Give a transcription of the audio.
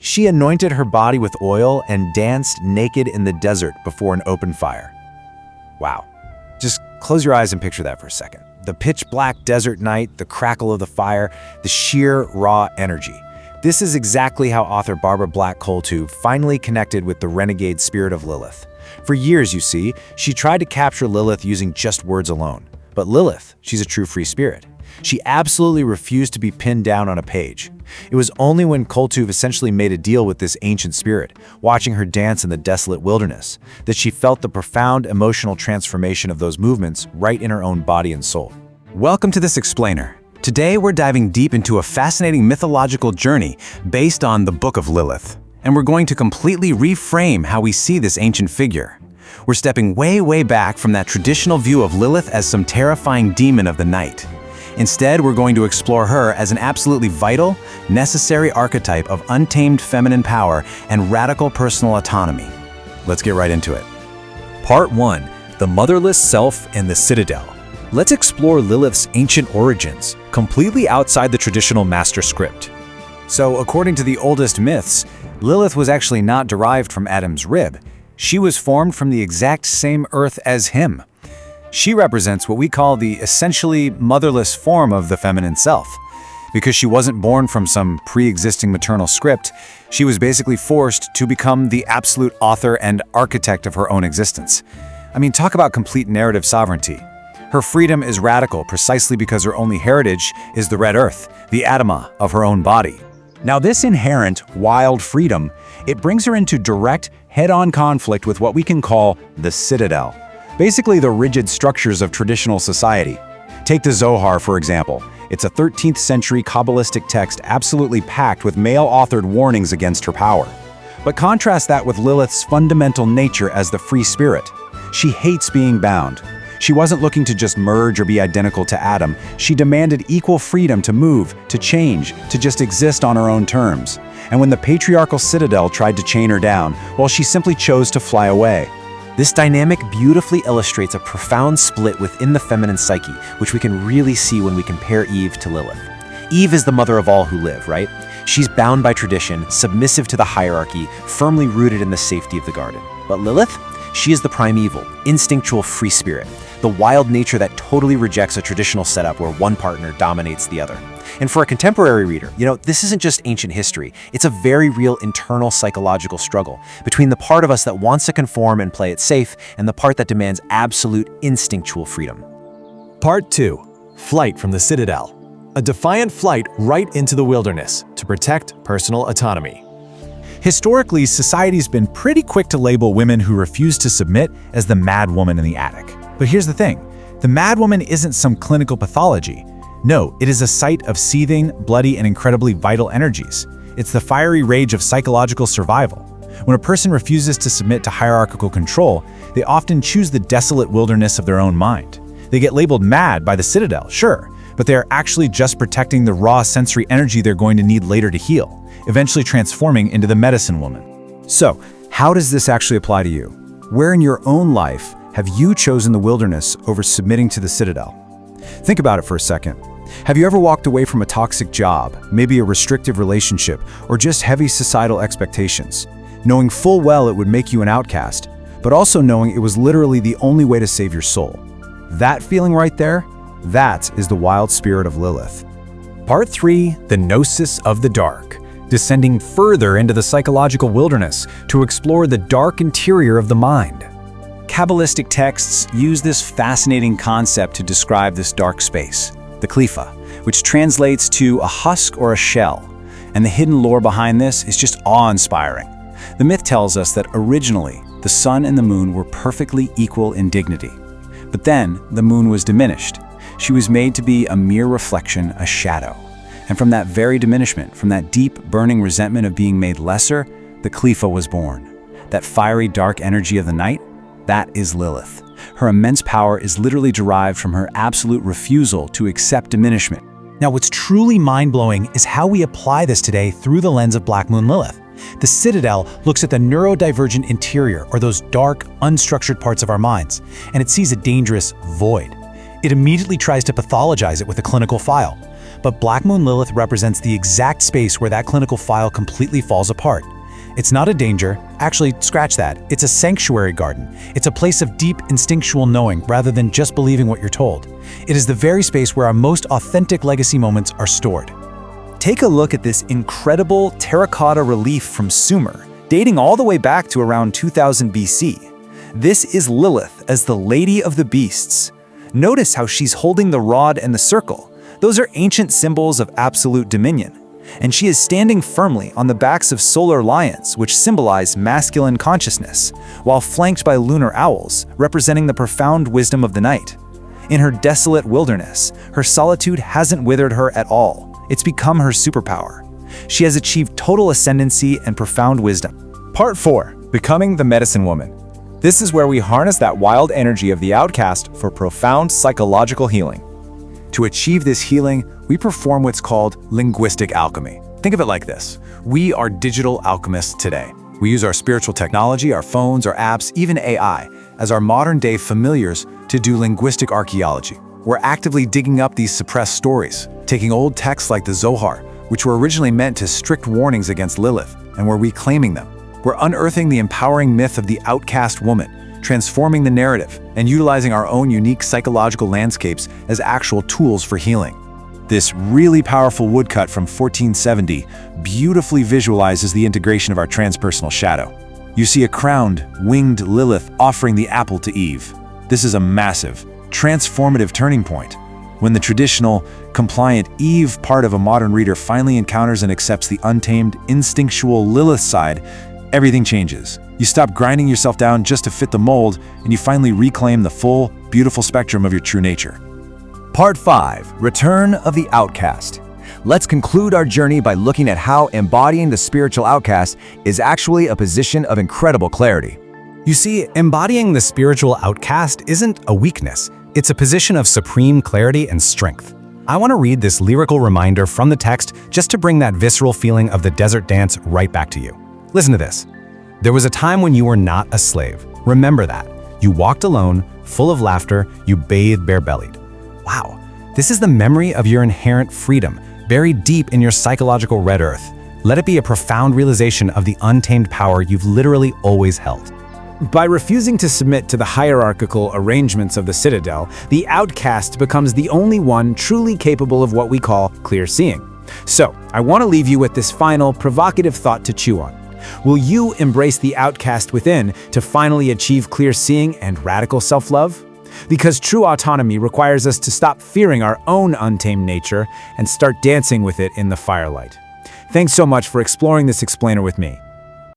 She anointed her body with oil and danced naked in the desert before an open fire. Wow. Just close your eyes and picture that for a second. The pitch-black desert night, the crackle of the fire, the sheer raw energy. This is exactly how author Barbara Black Koltuv finally connected with the renegade spirit of Lilith. For years, you see, she tried to capture Lilith using just words alone. But Lilith, she's a true free spirit. She absolutely refused to be pinned down on a page. It was only when Koltuv essentially made a deal with this ancient spirit, watching her dance in the desolate wilderness, that she felt the profound emotional transformation of those movements right in her own body and soul. Welcome to this explainer. Today we're diving deep into a fascinating mythological journey based on the Book of Lilith. And we're going to completely reframe how we see this ancient figure. We're stepping way back from that traditional view of Lilith as some terrifying demon of the night. Instead, we're going to explore her as an absolutely vital, necessary archetype of untamed feminine power and radical personal autonomy. Let's get right into it. Part 1. The Motherless Self and the Citadel. Let's explore Lilith's ancient origins, completely outside the traditional master script. So, according to the oldest myths, Lilith was actually not derived from Adam's rib. She was formed from the exact same earth as him. She represents what we call the essentially motherless form of the feminine self. Because she wasn't born from some pre-existing maternal script, she was basically forced to become the absolute author and architect of her own existence. I mean, talk about complete narrative sovereignty. Her freedom is radical precisely because her only heritage is the red earth, the Adama of her own body. Now, this inherent, wild freedom, it brings her into direct, head-on conflict with what we can call the Citadel. Basically, the rigid structures of traditional society. Take the Zohar, for example. It's a 13th century Kabbalistic text absolutely packed with male-authored warnings against her power. But contrast that with Lilith's fundamental nature as the free spirit. She hates being bound. She wasn't looking to just merge or be identical to Adam. She demanded equal freedom to move, to change, to just exist on her own terms. And when the patriarchal Citadel tried to chain her down, well, she simply chose to fly away. This dynamic beautifully illustrates a profound split within the feminine psyche, which we can really see when we compare Eve to Lilith. Eve is the mother of all who live, right? She's bound by tradition, submissive to the hierarchy, firmly rooted in the safety of the garden. But Lilith? She is the primeval, instinctual free spirit, the wild nature that totally rejects a traditional setup where one partner dominates the other. And for a contemporary reader, this isn't just ancient history. It's a very real internal psychological struggle between the part of us that wants to conform and play it safe and the part that demands absolute instinctual freedom. Part 2. Flight from the Citadel. A defiant flight right into the wilderness to protect personal autonomy. Historically, society's been pretty quick to label women who refuse to submit as the mad woman in the attic. But here's the thing. The mad woman isn't some clinical pathology. No, it is a site of seething, bloody, and incredibly vital energies. It's the fiery rage of psychological survival. When a person refuses to submit to hierarchical control, they often choose the desolate wilderness of their own mind. They get labeled mad by the Citadel, sure, but they are actually just protecting the raw sensory energy they're going to need later to heal, eventually transforming into the medicine woman. So, how does this actually apply to you? Where in your own life have you chosen the wilderness over submitting to the Citadel? Think about it for a second. Have you ever walked away from a toxic job, maybe a restrictive relationship, or just heavy societal expectations, knowing full well it would make you an outcast, but also knowing it was literally the only way to save your soul? That feeling right there, that is the wild spirit of Lilith. Part 3. The Gnosis of the Dark. Descending further into the psychological wilderness to explore the dark interior of the mind. Kabbalistic texts use this fascinating concept to describe this dark space, the Klifa, which translates to a husk or a shell, and the hidden lore behind this is just awe-inspiring. The myth tells us that originally, the sun and the moon were perfectly equal in dignity. But then, the moon was diminished. She was made to be a mere reflection, a shadow. And from that very diminishment, from that deep, burning resentment of being made lesser, the Klifa was born. That fiery, dark energy of the night, that is Lilith. Her immense power is literally derived from her absolute refusal to accept diminishment. Now, what's truly mind-blowing is how we apply this today through the lens of Black Moon Lilith. The Citadel looks at the neurodivergent interior, or those dark, unstructured parts of our minds, and it sees a dangerous void. It immediately tries to pathologize it with a clinical file. but Black Moon Lilith represents the exact space where that clinical file completely falls apart. It's not a danger. Actually, scratch that. It's a sanctuary garden. It's a place of deep instinctual knowing rather than just believing what you're told. It is the very space where our most authentic legacy moments are stored. Take a look at this incredible terracotta relief from Sumer, dating all the way back to around 2000 BC. This is Lilith as the Lady of the Beasts. Notice how she's holding the rod and the circle. Those are ancient symbols of absolute dominion. And she is standing firmly on the backs of solar lions, which symbolize masculine consciousness, while flanked by lunar owls, representing the profound wisdom of the night. In her desolate wilderness, her solitude hasn't withered her at all. It's become her superpower. She has achieved total ascendancy and profound wisdom. Part 4. Becoming the Medicine Woman. This is where we harness that wild energy of the outcast for profound psychological healing. To achieve this healing, we perform what's called linguistic alchemy. Think of it like this. We are digital alchemists today. We use our spiritual technology, our phones, our apps, even AI, as our modern-day familiars to do linguistic archaeology. We're actively digging up these suppressed stories, taking old texts like the Zohar, which were originally meant to strict warnings against Lilith, and we're reclaiming them. We're unearthing the empowering myth of the outcast woman, transforming the narrative, and utilizing our own unique psychological landscapes as actual tools for healing. This really powerful woodcut from 1470 beautifully visualizes the integration of our transpersonal shadow. You see a crowned, winged Lilith offering the apple to Eve. This is a massive, transformative turning point. When the traditional, compliant Eve part of a modern reader finally encounters and accepts the untamed, instinctual Lilith side, everything changes. You stop grinding yourself down just to fit the mold, and you finally reclaim the full, beautiful spectrum of your true nature. Part 5. Return of the Outcast. Let's conclude our journey by looking at how embodying the spiritual outcast is actually a position of incredible clarity. You see, embodying the spiritual outcast isn't a weakness. It's a position of supreme clarity and strength. I want to read this lyrical reminder from the text just to bring that visceral feeling of the desert dance right back to you. Listen to this. There was a time when you were not a slave. Remember that. You walked alone, full of laughter, you bathed bare-bellied. Wow, this is the memory of your inherent freedom, buried deep in your psychological red earth. Let it be a profound realization of the untamed power you've literally always held. By refusing to submit to the hierarchical arrangements of the Citadel, the outcast becomes the only one truly capable of what we call clear seeing. So, I want to leave you with this final, provocative thought to chew on. Will you embrace the outcast within to finally achieve clear seeing and radical self-love? Because true autonomy requires us to stop fearing our own untamed nature and start dancing with it in the firelight. Thanks so much for exploring this explainer with me.